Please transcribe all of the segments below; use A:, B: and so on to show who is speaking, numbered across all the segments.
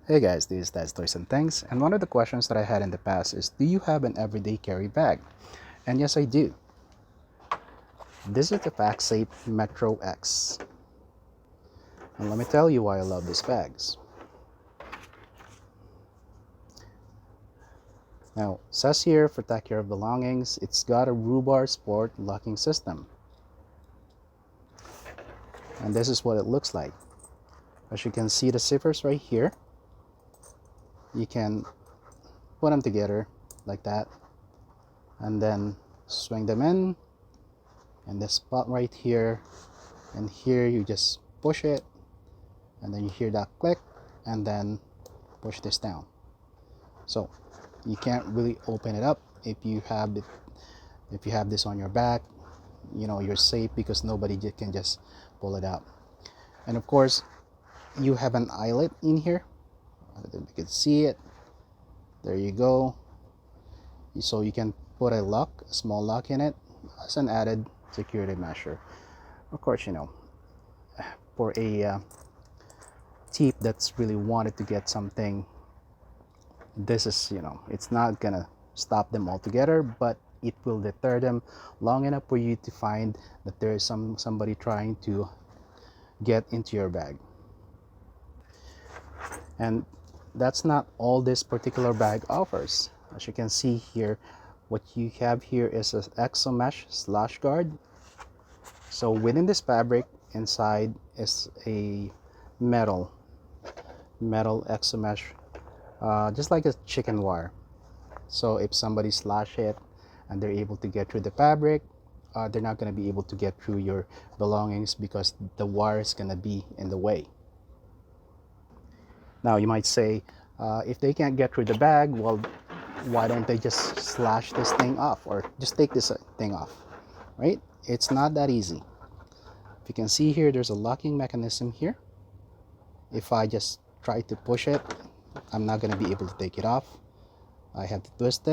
A: Hey guys, this is Dad's Toys and Things, and one of the questions that I had in the past is, do you have an everyday carry bag? And yes, I do. This is the PacSafe Metro X, and let me tell you why I love these bags. Now, it says here, protect your belongings. It's got a rhubarb sport locking system, and this is what it looks like. As you can see, the zippers right here, you can put them together like that, and then swing them in, and this spot right here, and here you just push it, and then you hear that click, and then push this down. So you can't really open it up if you have this on your back. You're safe because nobody can just pull it out. And of course, you have an eyelet in here. I don't know if you can see it. There you go. So you can put a small lock in it as an added security measure. Of course, for a tip that's really wanted to get something, this is, it's not gonna stop them altogether, but it will deter them long enough for you to find that there is somebody trying to get into your bag. And that's not all this particular bag offers. As you can see here, what you have here is an exo mesh slash guard. So within this fabric, inside is a metal exo mesh, just like a chicken wire. So if somebody slash it and they're able to get through the fabric, they're not going to be able to get through your belongings because the wire is going to be in the way. Now you might say, if they can't get through the bag, well, why don't they just slash this thing off or just take this thing off, right? It's not that easy. If you can see here, there's a locking mechanism here. If I just try to push it, I'm not going to be able to take it off. I have to twist,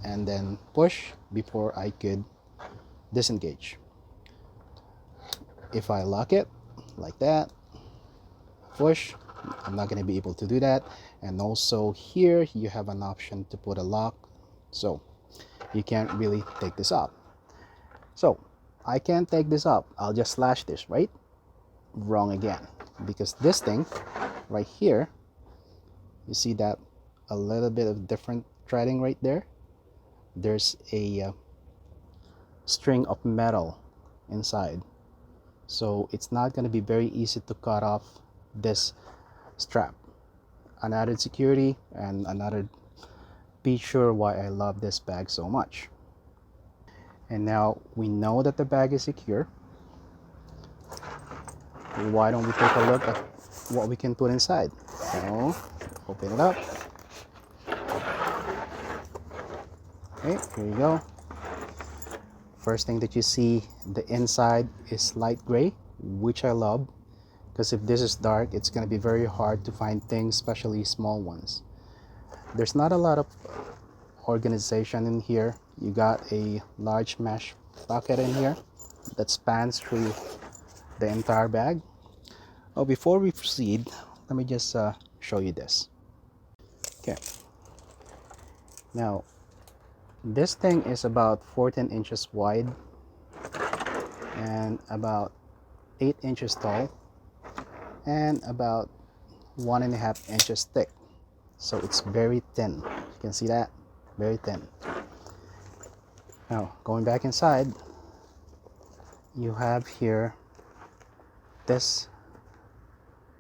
A: and then push before I could disengage. If I lock it like that, push, I'm not going to be able to do that. And also here you have an option to put a lock, so you can't really take this off. So I can't take this off, I'll just slash this, right? Wrong again, because this thing right here, you see that a little bit of different threading right there. There's a string of metal inside, so it's not going to be very easy to cut off this strap. Another security and another feature why I love this bag so much. And now we know that the bag is secure. Why don't we take a look at what we can put inside? So open it up. Okay, here you go. First thing that you see, the inside is light gray, which I love, because if this is dark, it's going to be very hard to find things, especially small ones. There's not a lot of organization in here. You got a large mesh pocket in here that spans through the entire bag. Oh, before we proceed, let me just show you this. Okay. Now, this thing is about 14 inches wide and about 8 inches tall and about 1.5 inches thick. So it's very thin. You can see that? Very thin. Now, going back inside, you have here this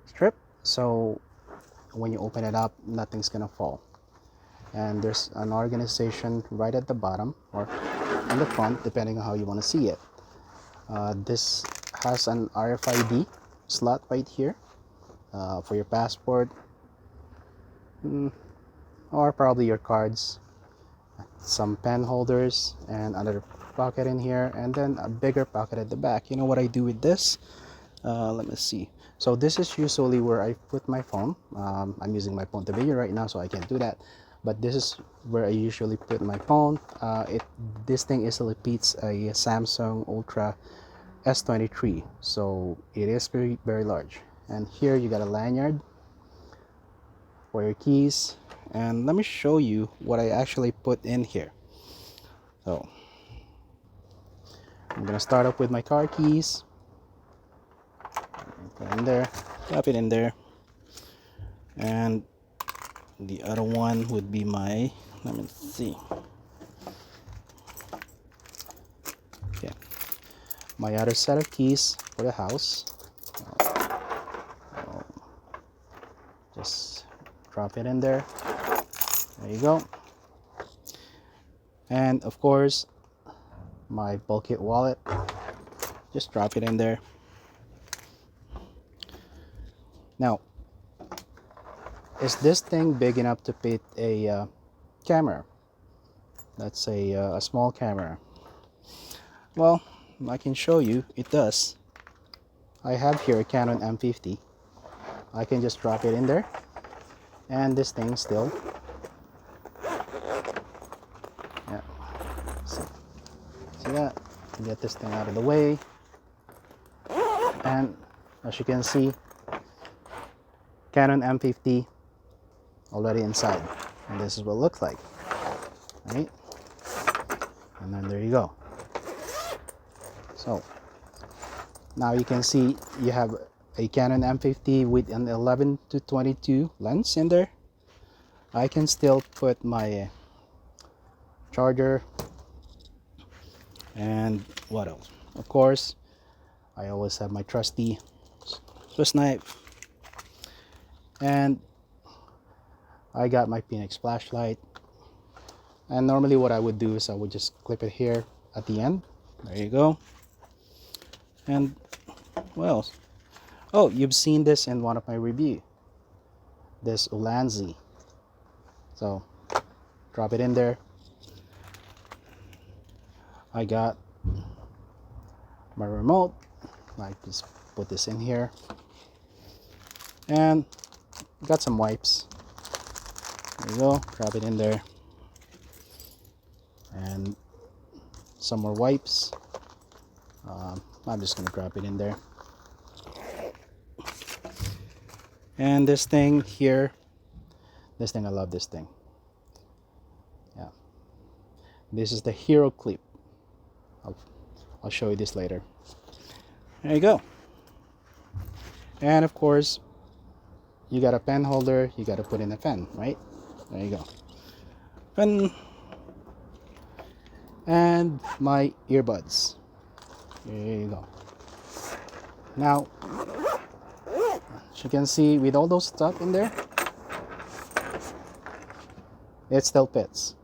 A: strip. So when you open it up, nothing's gonna fall. And there's an organization right at the bottom or in the front, depending on how you want to see it. This has an RFID slot right here for your passport, or probably your cards, some pen holders, and another pocket in here, and then a bigger pocket at the back. You know what I do with this? Let me see. So this is usually where I put my phone. I'm using my phone to video right now, so I can't do that. But this is where I usually put my phone. This thing easily fits a Samsung Ultra S23, so it is very, very large. And here you got a lanyard for your keys. And let me show you what I actually put in here. So I'm gonna start up with my car keys. Put it in there, drop it in there, and the other one would be my, let me see, okay, my other set of keys for the house. Just drop it in there. There you go. And of course, my bulkhead wallet. Just drop it in there. Now, is this thing big enough to fit a camera? That's a small camera. Well, I can show you it does. I have here a Canon M50. I can just drop it in there, and this thing still, yeah, see that? Get this thing out of the way, and as you can see, Canon M50 already inside, and this is what it looks like, right? And then there you go. So now you can see you have a Canon M50 with an 11 to 22 lens in there. I can still put my charger, and what else? Of course, I always have my trusty Swiss knife, and I got my Phoenix flashlight. And normally what I would do is I would just clip it here at the end. There you go. And what else? Oh, you've seen this in one of my review, this Ulanzi. So drop it in there. I got my remote. I just put this in here, and got some wipes. There you go. Drop it in there, and some more wipes. I'm just gonna drop it in there. And this thing here, this thing, I love this thing. Yeah, this is the Hero clip. I'll show you this later. There you go. And of course, you got a pen holder. You got to put in a pen, right? There you go. Pen. And my earbuds. There you go. Now, as you can see, with all those stuff in there, it still fits,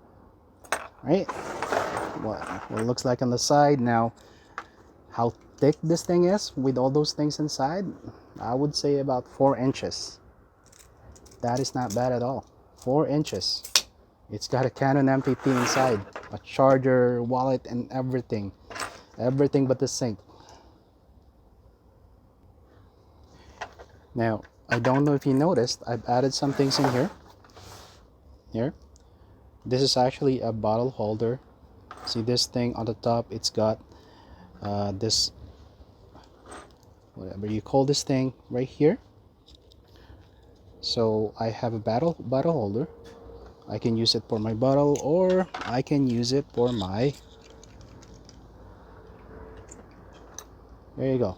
A: right? What it looks like on the side. Now, how thick this thing is with all those things inside, I would say about 4 inches. That is not bad at all. 4 inches. It's got a Canon M50 inside, a charger, wallet, and everything but the sink. Now, I don't know if you noticed, I've added some things in here. This is actually a bottle holder. See this thing on the top? It's got this, whatever you call this thing, right here. So I have a bottle holder. I can use it for my bottle, or I can use it for my, there you go,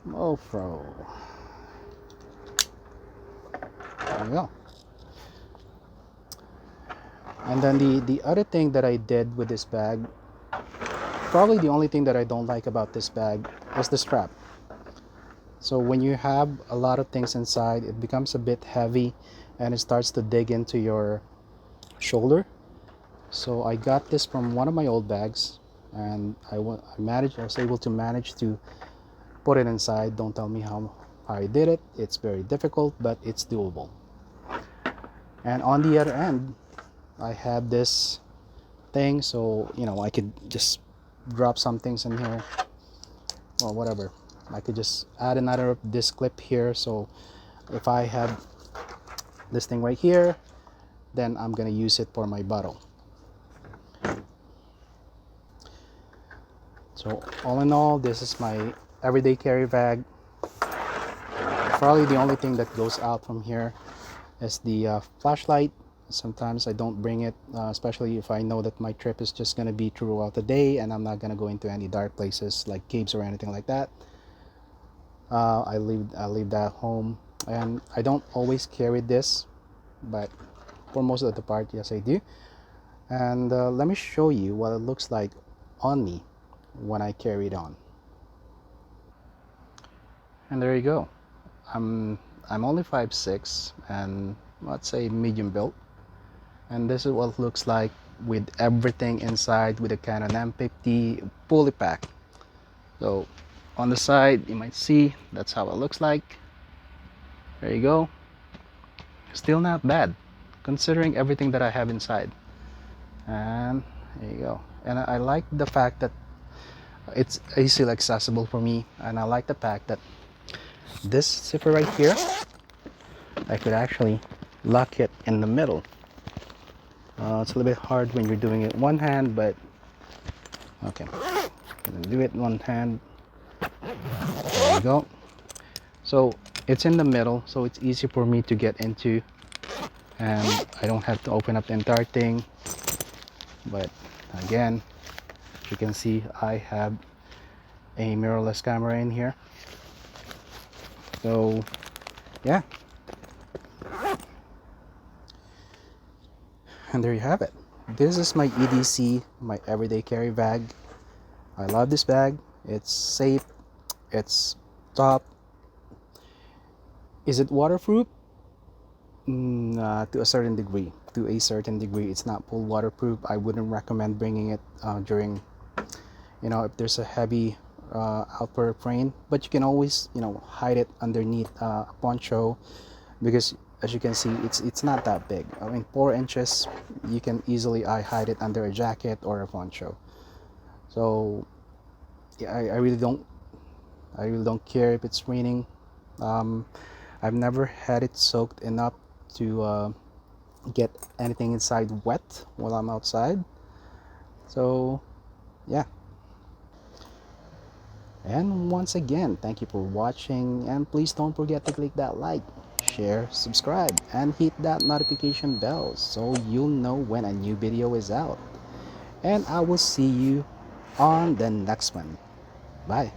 A: MoFro. There you go. And then the other thing that I did with this bag, probably the only thing that I don't like about this bag, is the strap. So when you have a lot of things inside, it becomes a bit heavy and it starts to dig into your shoulder. So I got this from one of my old bags, and I was able to manage to put it inside. Don't tell me how I did it. It's very difficult, but it's doable. And on the other end, I had this thing, so I could just drop some things in here, or whatever. I could just add another this clip here, so if I have this thing right here, then I'm gonna use it for my bottle. So all in all, this is my everyday carry bag. Probably the only thing that goes out from here is the flashlight. Sometimes I don't bring it, especially if I know that my trip is just going to be throughout the day and I'm not going to go into any dark places like caves or anything like that. I leave that home, and I don't always carry this, but for most of the part, yes, I do. And let me show you what it looks like on me when I carry it on. And there you go. I'm only 5'6" and let's say medium built, and this is what it looks like with everything inside with the Canon M50 fully packed. So on the side you might see that's how it looks like. There you go. Still not bad considering everything that I have inside. And there you go. And I like the fact that it's easily accessible for me, and I like the fact that this zipper right here, I could actually lock it in the middle. It's a little bit hard when you're doing it one hand, but okay, I'm gonna do it one hand. There you go. So it's in the middle, so it's easy for me to get into, and I don't have to open up the entire thing. But again, you can see I have a mirrorless camera in here. So yeah, and there you have it. This is my EDC, my everyday carry bag. I love this bag. It's safe, it's top. Is it waterproof? To a certain degree. It's not full waterproof. I wouldn't recommend bringing it during, if there's a heavy outdoor rain, but you can always hide it underneath a poncho, because as you can see, it's not that big. I mean, 4 inches, you can easily hide it under a jacket or a poncho. So yeah, I really don't care if it's raining. I've never had it soaked enough to get anything inside wet while I'm outside. So yeah. And once again, thank you for watching, and please don't forget to click that like, share, subscribe, and hit that notification bell so you'll know when a new video is out. And I will see you on the next one. Bye.